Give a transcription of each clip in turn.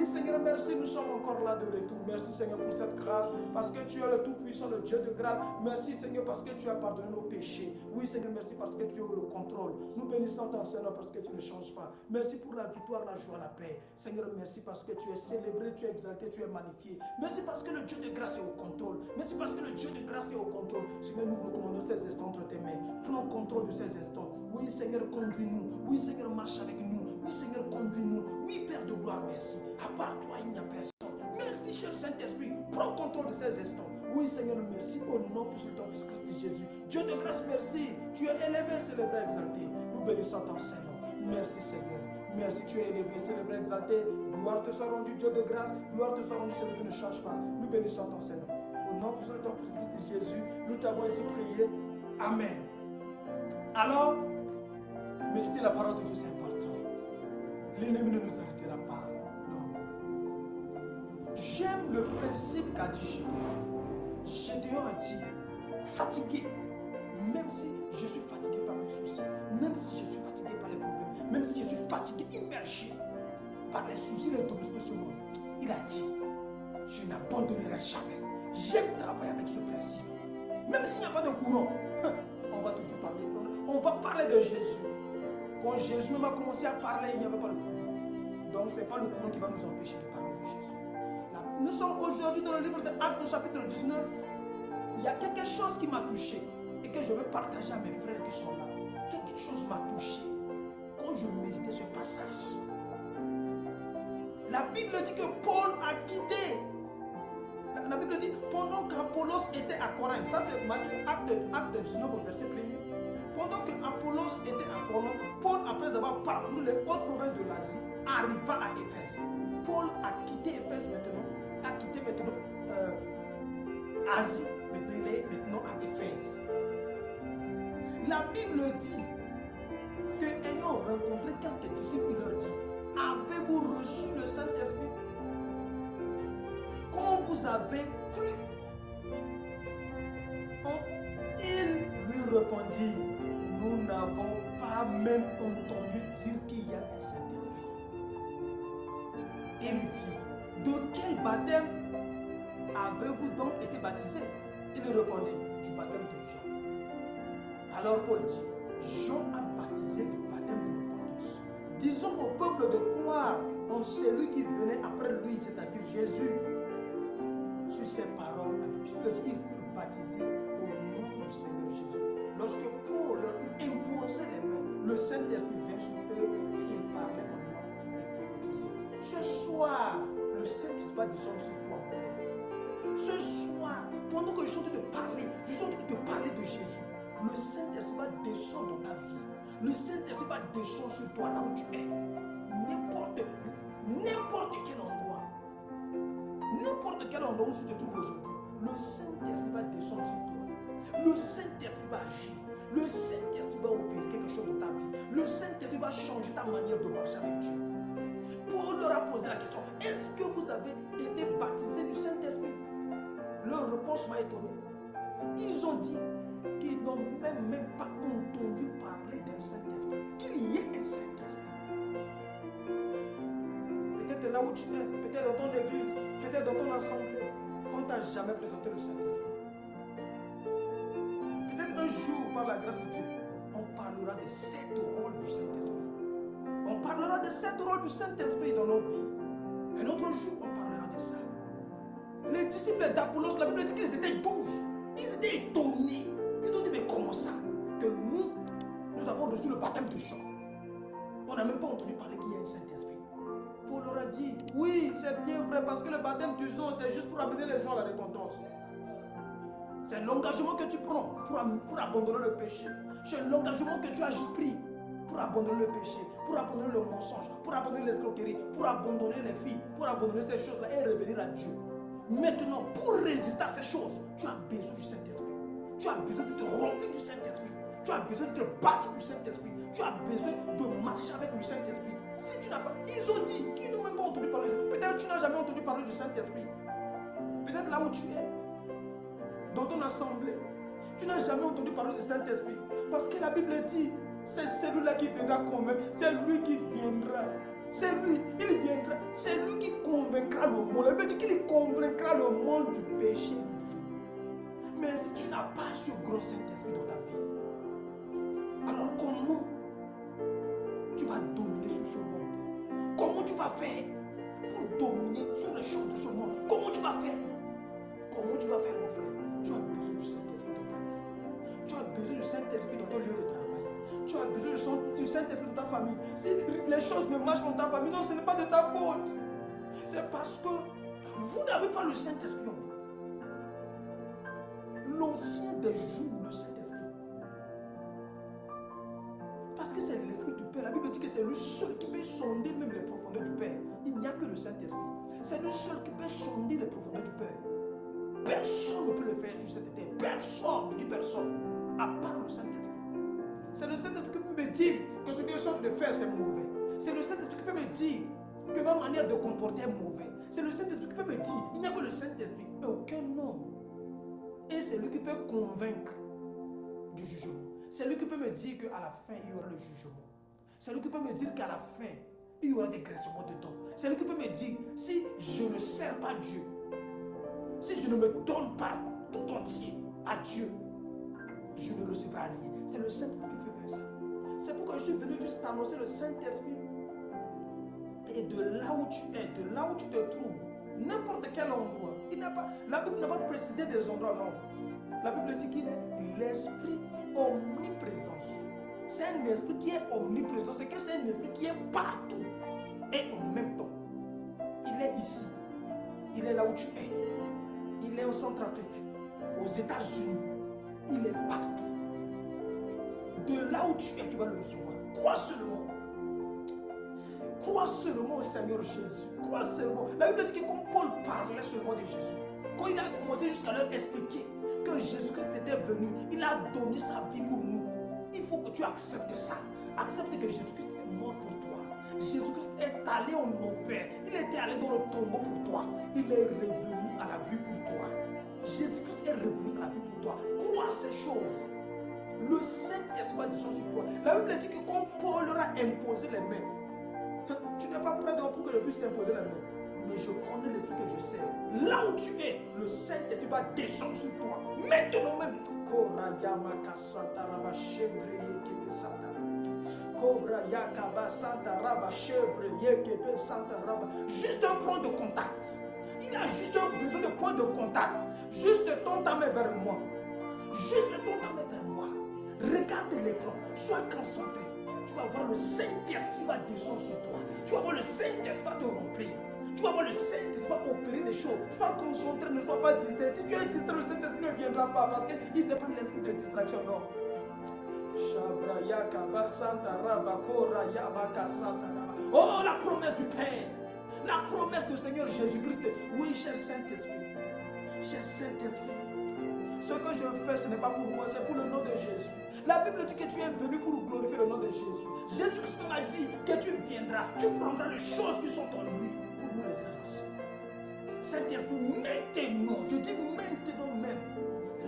Seigneur, merci, nous sommes encore là de retour. Merci Seigneur pour cette grâce, parce que tu es le Tout-Puissant, le Dieu de grâce. Merci Seigneur parce que tu as pardonné nos péchés. Oui Seigneur, merci parce que tu as le contrôle. Nous bénissons ton Seigneur parce que tu ne changes pas. Merci pour la victoire, la joie, la paix. Seigneur, merci parce que tu es célébré, tu es exalté, tu es magnifié. Merci parce que le Dieu de grâce est au contrôle. Merci parce que le Dieu de grâce est au contrôle. Seigneur, nous recommandons ces instants entre tes mains. Prends contrôle de ces instants. Oui Seigneur, conduis-nous. Oui Seigneur, marche avec nous. Oui Seigneur, conduis-nous. Oui Père de gloire, merci. À part toi, il n'y a personne. Merci, cher Saint-Esprit. Prends contrôle de ces instants. Oui, Seigneur, merci au nom de ton Fils Christ Jésus. Dieu de grâce, merci. Tu es élevé, célébré, exalté. Nous bénissons ton Seigneur. Merci, Seigneur. Merci, tu es élevé, célébré, exalté. Gloire te soit rendue, Dieu de grâce. Gloire te soit rendue, celui qui ne change pas. Nous bénissons ton Seigneur. Au nom de ton Fils Christ Jésus, nous t'avons ainsi prié. Amen. Alors, méditer la parole de Dieu, c'est important. L'ennemi ne nous arrêtera pas. J'aime le principe qu'a dit Gédéon. Gédéon a dit, fatigué, même si je suis fatigué par mes soucis, même si je suis fatigué par les problèmes, même si je suis fatigué, immergé par les soucis de ce monde, il a dit, je n'abandonnerai jamais. J'aime travailler avec ce principe. Même s'il n'y a pas de courant, on va toujours parler. On va parler de Jésus. Quand Jésus m'a commencé à parler, il n'y avait pas de courant. Donc ce n'est pas le courant qui va nous empêcher de parler de Jésus. Nous sommes aujourd'hui dans le livre de Actes chapitre 19. Il y a quelque chose qui m'a touché et que je veux partager à mes frères qui sont là. Quelque chose m'a touché quand je méditais ce passage. La Bible dit que Paul a quitté. La Bible dit pendant qu'Apollos était à Corinthe. Ça c'est Acte 19 au verset 1er. Pendant qu'Apollos était à Corinthe, Paul, après avoir parcouru les hautes provinces de l'Asie, arriva à Éphèse. Paul a quitté Éphèse maintenant. A quitté maintenant Asie, maintenant il est maintenant à Éphèse. La Bible dit que ayant rencontré quelques disciples, il leur dit, avez-vous reçu le Saint-Esprit quand vous avez cru? Il lui répondit, nous n'avons pas même entendu dire qu'il y a un Saint-Esprit. Il dit, de quel baptême avez-vous donc été baptisé? Il répondit, du baptême de Jean. Alors Paul dit, Jean a baptisé du baptême de repentance. Disons au peuple de croire en celui qui venait après lui, c'est-à-dire Jésus. Sur ces paroles, la Bible dit qu'ils furent baptisés au nom du Seigneur Jésus. Lorsque Paul leur eut imposé les mains, le Saint-Esprit vint sur eux et ils parlaient en langue et prophétisaient. Ce soir, le Saint-Esprit va descendre sur toi. Ce soir, pendant que je suis en train de parler, je suis en train de te parler de Jésus. Le Saint-Esprit va descendre dans ta vie. Le Saint-Esprit va descendre sur toi là où tu es. N'importe quel endroit. N'importe quel endroit où tu te trouves aujourd'hui. Le Saint-Esprit va descendre sur toi. Le Saint-Esprit va agir. Le Saint-Esprit va opérer quelque chose dans ta vie. Le Saint-Esprit va changer ta manière de marcher avec Dieu. Paul leur a posé la question, est-ce que vous avez été baptisés du Saint-Esprit? Leur réponse m'a étonné. Ils ont dit qu'ils n'ont même pas entendu parler d'un Saint-Esprit, qu'il y ait un Saint-Esprit. Peut-être là où tu es, peut-être dans ton église, peut-être dans ton assemblée, on ne t'a jamais présenté le Saint-Esprit. Peut-être un jour, par la grâce de Dieu, on parlera de 7 rôles du Saint-Esprit. On parlera de 7 rôles du Saint-Esprit dans nos vies. Un autre jour, on parlera de ça. Les disciples d'Apollos, la Bible dit qu'ils étaient 12. Ils étaient étonnés. Ils ont dit, mais comment ça? Que nous avons reçu le baptême de Jean. On n'a même pas entendu parler qu'il y a un Saint-Esprit. Paul leur a dit, oui, c'est bien vrai, parce que le baptême de Jean, c'est juste pour amener les gens à la repentance. C'est l'engagement que tu prends pour abandonner le péché. C'est l'engagement que tu as juste pris pour abandonner le péché, pour abandonner le mensonge, pour abandonner l'escroquerie, pour abandonner les filles, pour abandonner ces choses-là et revenir à Dieu. Maintenant, pour résister à ces choses, tu as besoin du Saint-Esprit. Tu as besoin de te remplir du Saint-Esprit. Tu as besoin de te battre du Saint-Esprit. Tu as besoin de marcher avec le Saint-Esprit. Si tu n'as pas, ils ont dit qu'ils n'ont même pas entendu parler. Peut-être tu n'as jamais entendu parler du Saint-Esprit. Peut-être là où tu es, dans ton assemblée, tu n'as jamais entendu parler du Saint-Esprit. Parce que la Bible dit, c'est celui-là qui viendra quand même. C'est lui qui viendra. C'est lui, il viendra. C'est lui qui conduira convaincra le monde. La Bible dit qu'il convaincra le monde du péché du jugement. Mais si tu n'as pas ce grand Saint-Esprit dans ta vie, alors comment tu vas dominer sur ce monde? Comment tu vas faire pour dominer sur les choses de ce monde? Comment tu vas faire? Comment tu vas faire, mon frère? Tu as besoin du Saint-Esprit dans ta vie. Tu as besoin du Saint-Esprit dans ton lieu de travail. Tu as besoin du Saint-Esprit dans ta famille. Si les choses ne marchent pas dans ta famille, non, ce n'est pas de ta faute. C'est parce que vous n'avez pas le Saint-Esprit en vous. L'ancien des jours, le Saint-Esprit. Parce que c'est l'Esprit du Père. La Bible dit que c'est le seul qui peut sonder même les profondeurs du Père. Il n'y a que le Saint-Esprit. C'est le seul qui peut sonder les profondeurs du Père. Personne ne peut le faire sur cette terre. Personne, je dis personne, à part le Saint-Esprit. C'est le Saint-Esprit qui peut me dire que ce que je suis en train de faire, c'est mauvais. C'est le Saint-Esprit qui peut me dire que ma manière de comporter est mauvaise. C'est le Saint-Esprit qui peut me dire, il n'y a que le Saint-Esprit, aucun homme. Et c'est lui qui peut convaincre du jugement. C'est lui qui peut me dire qu'à la fin, il y aura le jugement. C'est lui qui peut me dire qu'à la fin, il y aura des graissements de temps. C'est lui qui peut me dire, si je ne sers pas Dieu, si je ne me donne pas tout entier à Dieu, je ne recevrai rien. C'est le Saint-Esprit qui fait ça. C'est pourquoi je suis venu juste annoncer le Saint-Esprit. Et de là où tu es, de là où tu te trouves, n'importe quel endroit. La Bible n'a pas précisé des endroits, non. La Bible dit qu'il est l'esprit omniprésence. C'est un esprit qui est omniprésent. C'est que c'est un esprit qui est partout et en même temps. Il est ici. Il est là où tu es. Il est en Centrafrique, aux États-Unis. Il est partout. De là où tu es, tu vas le recevoir. Crois seulement. Crois seulement au Seigneur Jésus. Crois seulement. La Bible dit que quand Paul parlait seulement de Jésus, quand il a commencé jusqu'à leur expliquer que Jésus-Christ était venu, il a donné sa vie pour nous. Il faut que tu acceptes ça. Accepte que Jésus-Christ est mort pour toi. Jésus-Christ est allé en enfer. Il était allé dans le tombeau pour toi. Il est revenu à la vie pour toi. Jésus-Christ est revenu à la vie pour toi. Crois ces choses. Le Saint-Esprit va descendre sur toi. La Bible dit que quand Paul leur a imposé les mains, tu n'es pas prêt pour que je puisse t'imposer les mains. Mais je connais l'esprit que je sais. Là où tu es, le Saint-Esprit va descendre sur toi. Maintenant même. Juste un point de contact. Il a juste un besoin de point de contact. Juste ton ta main vers moi. Juste ton ta main vers moi. Regarde l'écran. Sois concentré. Tu vas voir le Saint-Esprit va descendre sur toi. Tu vas voir le Saint-Esprit va te remplir. Tu vas voir le Saint-Esprit va opérer des choses. Sois concentré, ne sois pas distrait. Si tu es distrait, le Saint-Esprit ne viendra pas parce qu'il n'est pas l'esprit de distraction, non. Oh, la promesse du Père. La promesse du Seigneur Jésus-Christ. Oui, cher Saint-Esprit. Cher Saint-Esprit. Ce que je fais, ce n'est pas pour moi, c'est pour le nom de Jésus. La Bible dit que tu es venu pour glorifier le nom de Jésus. Jésus-Christ m'a dit que tu viendras, tu prendras les choses qui sont en lui pour nous les annoncer. Saint-Esprit, maintenant, je dis maintenant même,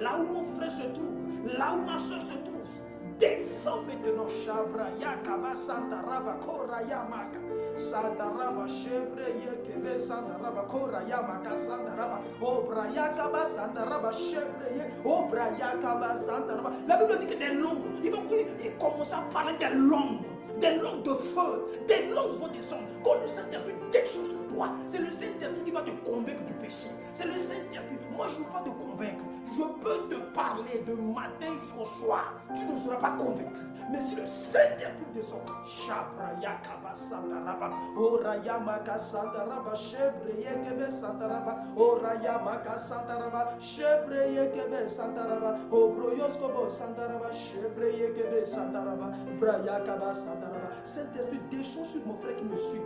là où mon frère se trouve, là où ma soeur se trouve, descends maintenant, Shabra, Yakaba, Santa Raba, Kora, Yamaka, Santa Raba, Shebre, Yekebe, Santa Raba, Kora, Yamaka, Santa Raba, Obra, Yakaba, Santa Raba, Shebre, Obra, Yakaba, Santa Raba. La Bible dit que des langues, il commence à parler des langues de feu, des langues vont descendre. Quand le Saint-Esprit descend sur toi, c'est le Saint-Esprit qui va te convaincre du péché. C'est le Saint-Esprit. Moi, je ne peux pas te convaincre. Je peux te parler de matin jusqu'au soir. Tu ne seras pas convaincu. Mais si le Saint-Esprit descend, Shabra Yakaba Santaraba, Orayamaka Santaraba, Shebreyekebe Santaraba, Orayamaka Santaraba, Shebreyekebe Santaraba, Obroyoskobo Santaraba, Shebreyekebe Santaraba, Brayakaba Santaraba. Saint-Esprit, descend sur mon frère qui me suit.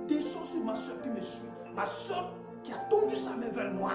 Descends sur ma soeur qui me suit. Ma soeur qui a tendu sa main vers moi.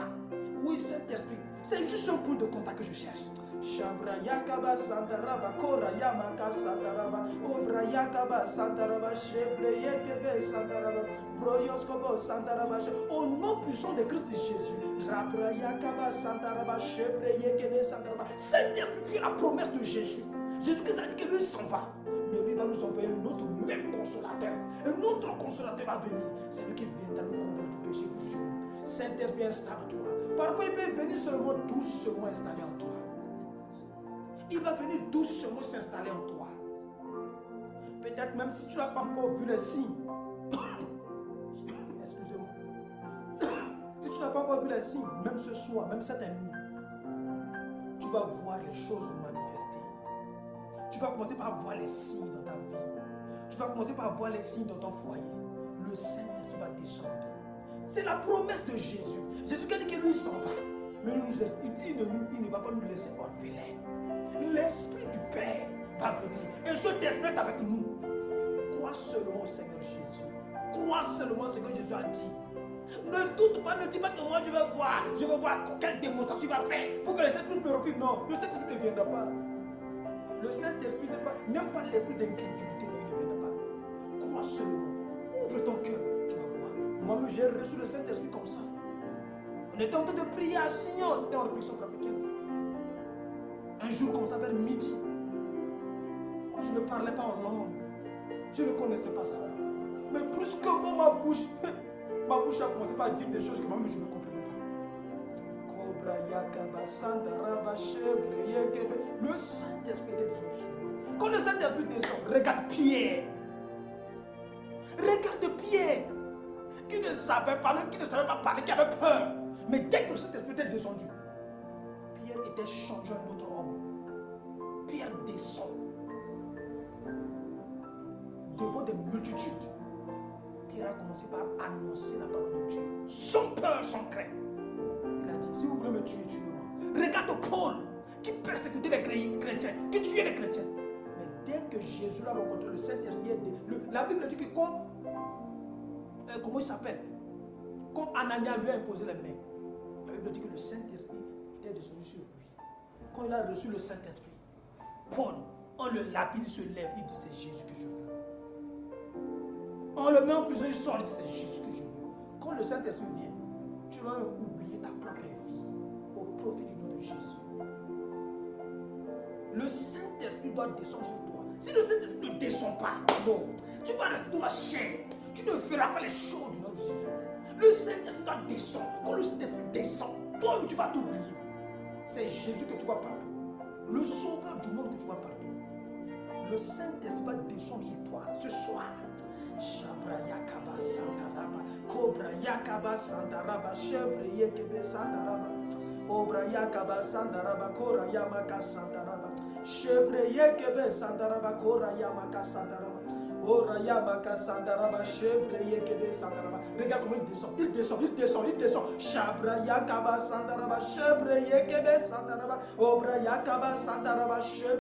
Oui, Saint-Esprit, c'est juste un point de contact que je cherche. Shabra Yakaba Santaraba, Kora Yamaka Santaraba, Obra Yakaba Santaraba, Shebre Yekebe Santaraba, Broyoskobo Santaraba. Au nom puissant de Christ Jésus, Rabra Yakaba Santaraba, Shebre Yekebe Santaraba. Saint-Esprit, tu es la promesse de Jésus. Jésus-Christ a dit que lui s'en va. Mais lui va nous envoyer un autre même consolateur. Un autre consolateur va venir. C'est lui qui viendra nous convaincre du péché. Saint-Esprit installe-toi. Parfois, il peut venir seulement doucement installer en toi. Il va venir doucement s'installer en toi. Peut-être même si tu n'as pas encore vu les signes. Excusez-moi. Si tu n'as pas encore vu les signes, même ce soir, même cette nuit, tu vas voir les choses manifester. Tu vas commencer par voir les signes dans ta vie. Tu vas commencer par voir les signes dans ton foyer. Le Saint-Esprit va descendre. C'est la promesse de Jésus. Jésus qui a dit que lui il s'en va. Mais il ne va pas nous laisser orphelins. L'Esprit du Père va venir. Et cet Esprit est avec nous. Crois seulement au Seigneur Jésus. Crois seulement ce que Jésus a dit. Ne doute pas, ne dis pas que moi je vais voir quelle démonstration tu vas faire pour que le Saint-Esprit me reprime. Non, le Saint-Esprit ne viendra pas. Le Saint-Esprit n'est pas, même pas l'esprit d'incrédulité, non, il ne viendra pas. Crois seulement. Ouvre ton cœur, tu vas voir. Moi-même, j'ai reçu le Saint-Esprit comme ça. On était en train de prier à Sion, c'était en réflexion africaine. Un jour comme ça, vers midi. Moi, je ne parlais pas en langue. Je ne connaissais pas ça. Mais brusquement, ma bouche a commencé par dire des choses que moi-même je ne comprenais pas. Le Saint-Esprit est descendu. Quand le Saint-Esprit descend, regarde Pierre. Regarde Pierre. Qui ne savait pas parler, qui avait peur. Mais dès que le Saint-Esprit était descendu, Pierre était changé en autre homme. Pierre descend. Devant des multitudes. Pierre a commencé par annoncer la parole de Dieu. Sans peur, sans crainte. Il a dit, si vous voulez me tuer, tuez-moi. Regarde Paul, qui persécutait les chrétiens, qui tuait les chrétiens. Mais dès que Jésus l'a rencontré, le Saint-Esprit, la Bible dit que comment il s'appelle? Quand Anania lui a imposé les mains, la Bible dit que le Saint-Esprit était descendu sur lui. Quand il a reçu le Saint-Esprit, Paul, on le lapide, il se lève, il dit, c'est Jésus que je veux. On le met en prison, il sort, il dit, c'est Jésus que je veux. Quand le Saint-Esprit vient, tu vas oublier ta propre vie au profit du nom de Jésus. Le Saint-Esprit doit descendre sur toi. Si le Saint-Esprit ne descend pas, non, tu vas rester dans la chair. Tu ne feras pas les choses du nom de Jésus. Le Saint-Esprit doit descendre. Quand le Saint-Esprit descend, toi tu vas t'oublier. C'est Jésus que tu vois partout. Le sauveur du monde que tu vois partout. Le Saint-Esprit va descendre sur toi ce soir. Shabra yakaba sandaraba, cobra yakaba sandaraba, shebre yekebe sandaraba, obra yakaba sandaraba, kora yamaka sandaraba, shebre yekebe sandaraba, kora yamaka sandaraba, ora yamaka sandaraba, shebre yekebe sandaraba. Regarde comment il descend, il descend, il descend, il descend. Shabra yakaba sandaraba, shebre yekebe sandaraba, obra yakaba sandaraba, shebre